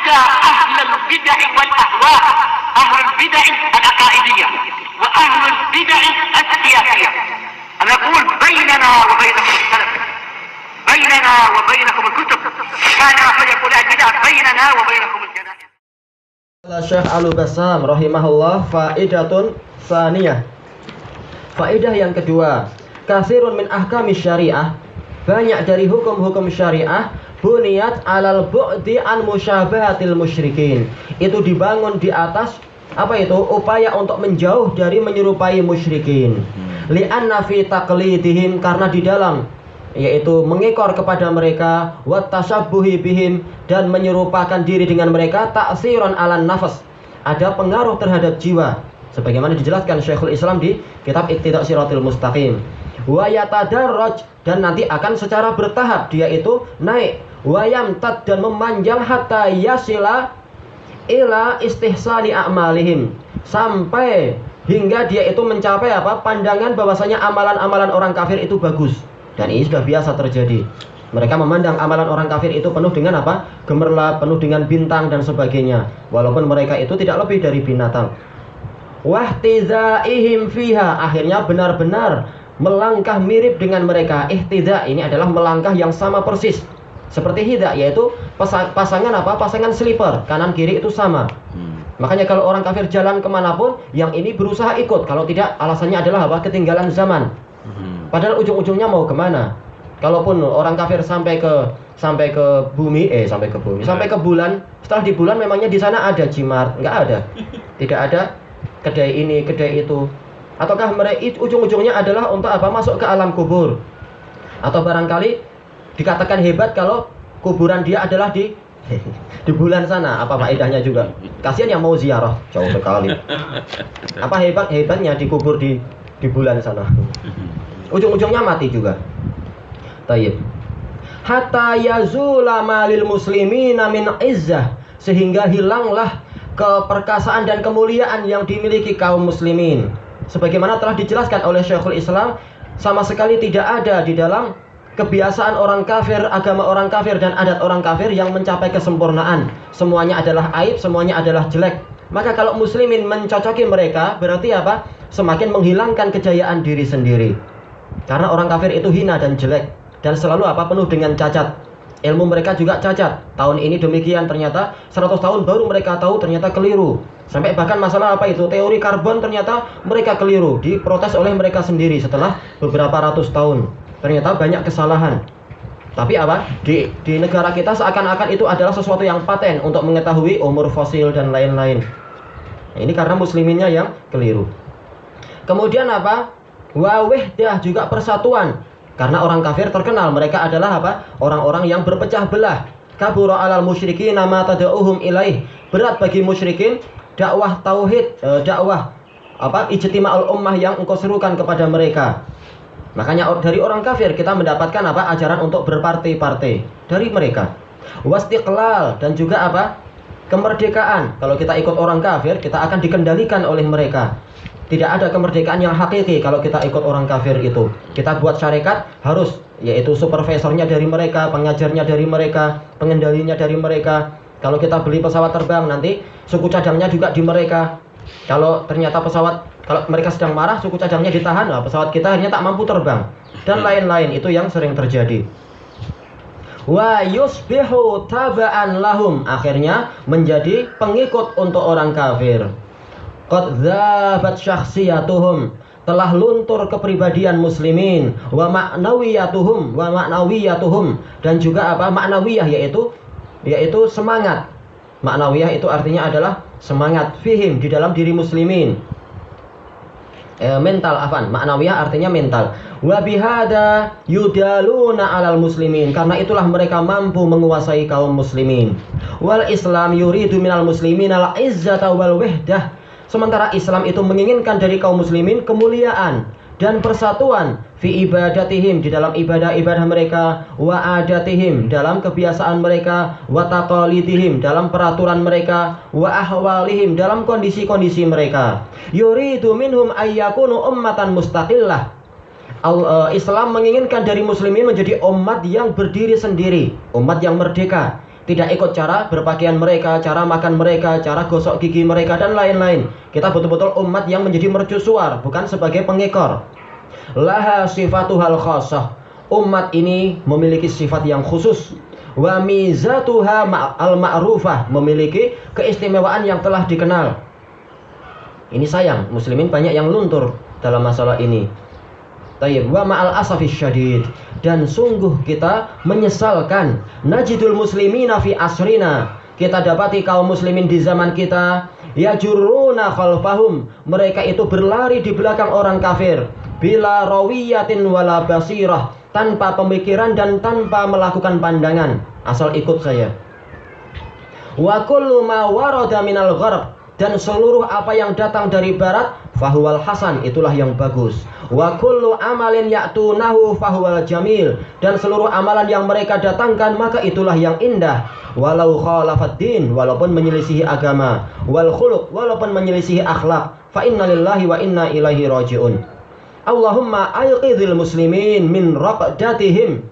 حتى أهل البدع والأهواء، أهل البدع العقائدية وأهل البدع السياسية. أنا أقول بيننا وبينكم السلف، بيننا وبينكم الكتب، كان فيقول البدع بيننا وبينكم الجنائز. Syekh Al-Bassam rahimahullah, faidatun saniyah. Faidah yang kedua, kasirun min ahkami syariah, banyak dari hukum-hukum syariah buniyat alal bu'di an musyabahatil musyrikin. Itu dibangun di atas apa itu? Upaya untuk menjauh dari menyerupai musyrikin. Li'anna fi taqlidihim, karena di dalam yaitu mengekor kepada mereka, wa tashabbuhi bihim, dan menyerupakan diri dengan mereka, ta'siron alan nafas, ada pengaruh terhadap jiwa, sebagaimana dijelaskan Syekhul Islam di kitab Iqtida' Shiratil Mustaqim. Wa yatadarraj, dan nanti akan secara bertahap dia itu naik, wa yamtad, dan memanjang, hatta yasila ila istihsani a'malihim, sampai hingga dia itu mencapai apa? Pandangan bahwasanya amalan-amalan orang kafir itu bagus. Dan ini sudah biasa terjadi. Mereka memandang amalan orang kafir itu penuh dengan apa? Gemerlap, penuh dengan bintang dan sebagainya, walaupun mereka itu tidak lebih dari binatang. Wahtizaihim fiha, akhirnya benar-benar melangkah mirip dengan mereka. Ihtiza ini adalah melangkah yang sama persis seperti hidza, yaitu pasangan apa? Pasangan slipper, kanan kiri itu sama. Makanya kalau orang kafir jalan kemanapun, yang ini berusaha ikut. Kalau tidak, alasannya adalah apa? Ketinggalan zaman. Padahal ujung-ujungnya mau kemana? Kalaupun orang kafir sampai ke bulan, setelah di bulan memangnya di sana ada Jimart? Enggak ada. Tidak ada kedai ini, kedai itu. Ataukah mereka ujung-ujungnya adalah untuk apa? Masuk ke alam kubur. Atau barangkali dikatakan hebat kalau kuburan dia adalah di bulan sana. Apa faedahnya juga? Kasihan yang mau ziarah jauh sekali. Apa hebatnya dikubur di bulan sana? Ujung-ujungnya mati juga. Tayyib. Hatta yazula malil muslimina min izzah, sehingga hilanglah keperkasaan dan kemuliaan yang dimiliki kaum muslimin. Sebagaimana telah dijelaskan oleh Syekhul Islam, sama sekali tidak ada di dalam kebiasaan orang kafir, agama orang kafir dan adat orang kafir yang mencapai kesempurnaan. Semuanya adalah aib, semuanya adalah jelek. Maka kalau muslimin mencocoki mereka, berarti apa? Semakin menghilangkan kejayaan diri sendiri. Karena orang kafir itu hina dan jelek, dan selalu apa? Penuh dengan cacat. Ilmu mereka juga cacat. Tahun ini demikian, ternyata 100 tahun baru mereka tahu, ternyata keliru. Sampai bahkan masalah apa itu? Teori karbon, ternyata mereka keliru. Diprotes oleh mereka sendiri setelah beberapa ratus tahun. Ternyata banyak kesalahan. Tapi apa? Di negara kita seakan-akan itu adalah sesuatu yang paten untuk mengetahui umur fosil dan lain-lain. Nah, ini karena musliminnya yang keliru. Kemudian apa? Wa wahdah, juga persatuan. Karena orang kafir terkenal mereka adalah apa? Orang-orang yang berpecah belah. Kabura alal musyrikin ma tad'uhum ilaih. Berat bagi musyrikin dakwah tauhid, dakwah apa? Ijtima'ul ummah yang engkau serukan kepada mereka. Makanya dari orang kafir kita mendapatkan apa? Ajaran untuk berpartai-partai dari mereka. Wastiqlal, dan juga apa? Kemerdekaan. Kalau kita ikut orang kafir, kita akan dikendalikan oleh mereka. Tidak ada kemerdekaan yang hakiki kalau kita ikut orang kafir itu. Kita buat syarikat harus, yaitu supervisornya dari mereka, pengajarnya dari mereka, pengendalinya dari mereka. Kalau kita beli pesawat terbang, nanti suku cadangnya juga di mereka. Kalau ternyata kalau mereka sedang marah, suku cadangnya ditahan, nah pesawat kita akhirnya tak mampu terbang. Dan lain-lain, itu yang sering terjadi. Wa yusbihu taba'an lahum, akhirnya menjadi pengikut untuk orang kafir. Qad dzabat syakhsiyatuhum, telah luntur kepribadian muslimin, wa ma'nawiyatuhum, dan juga apa? Ma'nawiyah, yaitu semangat. Ma'nawiyah itu artinya adalah semangat, fihim, di dalam diri muslimin. Mental, ma'nawiyah artinya mental. Wa bihada yudaluna alal muslimin, karena itulah mereka mampu menguasai kaum muslimin. Wal Islam yuridu minal muslimin al izzata wal wahdah, sementara Islam itu menginginkan dari kaum muslimin kemuliaan dan persatuan fi ibadatihim, di dalam ibadah-ibadah mereka, wa adatihim, dalam kebiasaan mereka, wa taqalidihim, dalam peraturan mereka, wa ahwalihim, dalam kondisi-kondisi mereka. Yuridu minhum ayyakunu ummatan mustaqillah. Islam menginginkan dari muslimin menjadi umat yang berdiri sendiri, umat yang merdeka. Tidak ikut cara berpakaian mereka, cara makan mereka, cara gosok gigi mereka, dan lain-lain. Kita betul-betul umat yang menjadi mercusuar, bukan sebagai pengekor. Laha sifatuhal khassah. Umat ini memiliki sifat yang khusus. Wa mizatuha al-ma'rufah, memiliki keistimewaan yang telah dikenal. Ini sayang, muslimin banyak yang luntur dalam masalah ini. Tayyib, wa ma'al asafis syadid, dan sungguh kita menyesalkan, najidul muslimina fi asrina, kita dapati kaum muslimin di zaman kita, yajuruna khalfahum, mereka itu berlari di belakang orang kafir, bila rawiyatin wala basirah, tanpa pemikiran dan tanpa melakukan pandangan, asal ikut saya. Wa kullu ma warada minal gharb, dan seluruh apa yang datang dari barat, fahuwal hasan, itulah yang bagus. Wa kullu amalin ya'tunahu fahuwal jamil, dan seluruh amalan yang mereka datangkan maka itulah yang indah. Walau khalafad din, walaupun menyelisihi agama, wal khuluq, walaupun menyelisihi akhlak, fa inna lillahi wa inna ilaihi raji'un. Allahumma ayqidhil muslimin min raqdatihim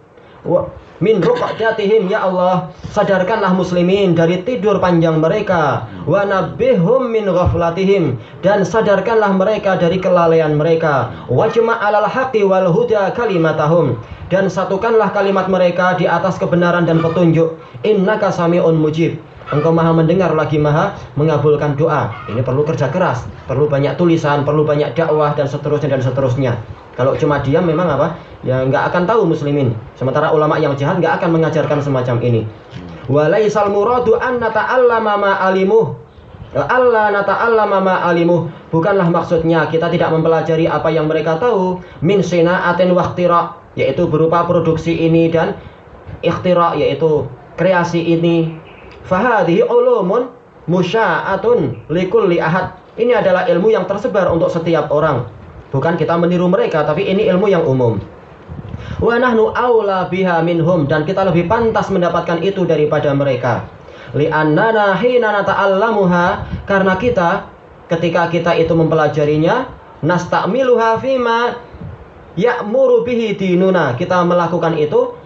min ruqdatihim, ya Allah, sadarkanlah muslimin dari tidur panjang mereka, wa nabbihhum min ghaflatihim, dan sadarkanlah mereka dari kelalaian mereka, wajma' 'alal haqqi wal huda kalimatahum, dan satukanlah kalimat mereka di atas kebenaran dan petunjuk. Innaka sami'un mujib, engkau maha mendengar lagi maha mengabulkan doa. Ini perlu kerja keras, perlu banyak tulisan, perlu banyak dakwah, dan seterusnya dan seterusnya. Kalau cuma diam memang apa? Ya nggak akan tahu muslimin. Sementara ulama yang jahat nggak akan mengajarkan semacam ini. Walaisal muradu an nata'allama ma alimuh. Allah nata'allama ma alimuh. Bukanlah maksudnya kita tidak mempelajari apa yang mereka tahu. Min sina'atin wa ikhtira', yaitu berupa produksi ini dan ikhtira', yaitu kreasi ini. Fahadhihi ulumun musya'atun likulli ahad. Ini adalah ilmu yang tersebar untuk setiap orang. Bukan kita meniru mereka, tapi ini ilmu yang umum. Wa nahnu aula biha minhum, dan kita lebih pantas mendapatkan itu daripada mereka. Li'annana hina nata'allamuha, karena kita ketika kita itu mempelajarinya, nasta'miluha fima ya'muru bihi dinuna, kita melakukan itu,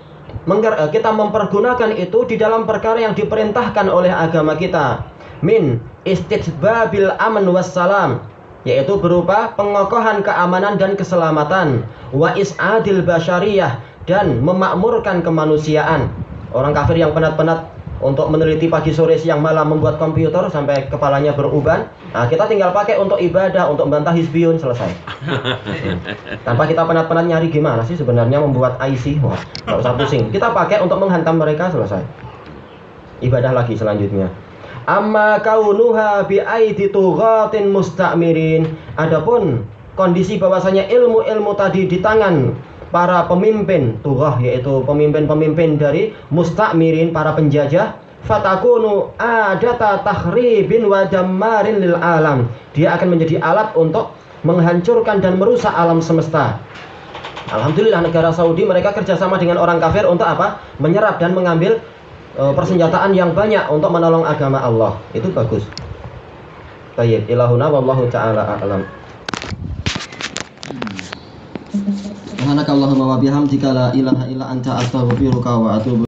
kita mempergunakan itu di dalam perkara yang diperintahkan oleh agama kita. Min istitbabil aman wassalam, yaitu berupa pengokohan keamanan dan keselamatan, wa is'adil basyariyah, dan memakmurkan kemanusiaan. Orang kafir yang penat-penat untuk meneliti pagi sore siang malam membuat komputer sampai kepalanya beruban, nah kita tinggal pakai untuk ibadah, untuk membantah hizbiyun, selesai. Tanpa kita penat-penat nyari gimana sih sebenarnya membuat IC, wah nggak usah pusing, kita pakai untuk menghantam mereka, selesai. Ibadah lagi selanjutnya. Amma kaunuha bi aidi tughatin musta'mirin, adapun kondisi bahwasanya ilmu-ilmu tadi di tangan para pemimpin tughah, yaitu pemimpin-pemimpin dari musta'mirin, para penjajah, fatakunu adata takhribin wa dammarin lil alam, dia akan menjadi alat untuk menghancurkan dan merusak alam semesta. Alhamdulillah negara Saudi mereka kerjasama dengan orang kafir untuk apa? Menyerap dan mengambil persenjataan yang banyak untuk menolong agama Allah. Itu bagus. Tayyib, ilahuna wallahu ta'ala a'lam. Subhanakallahumma wa bihamdika la ilaha illa anta astaghfiruka wa atubu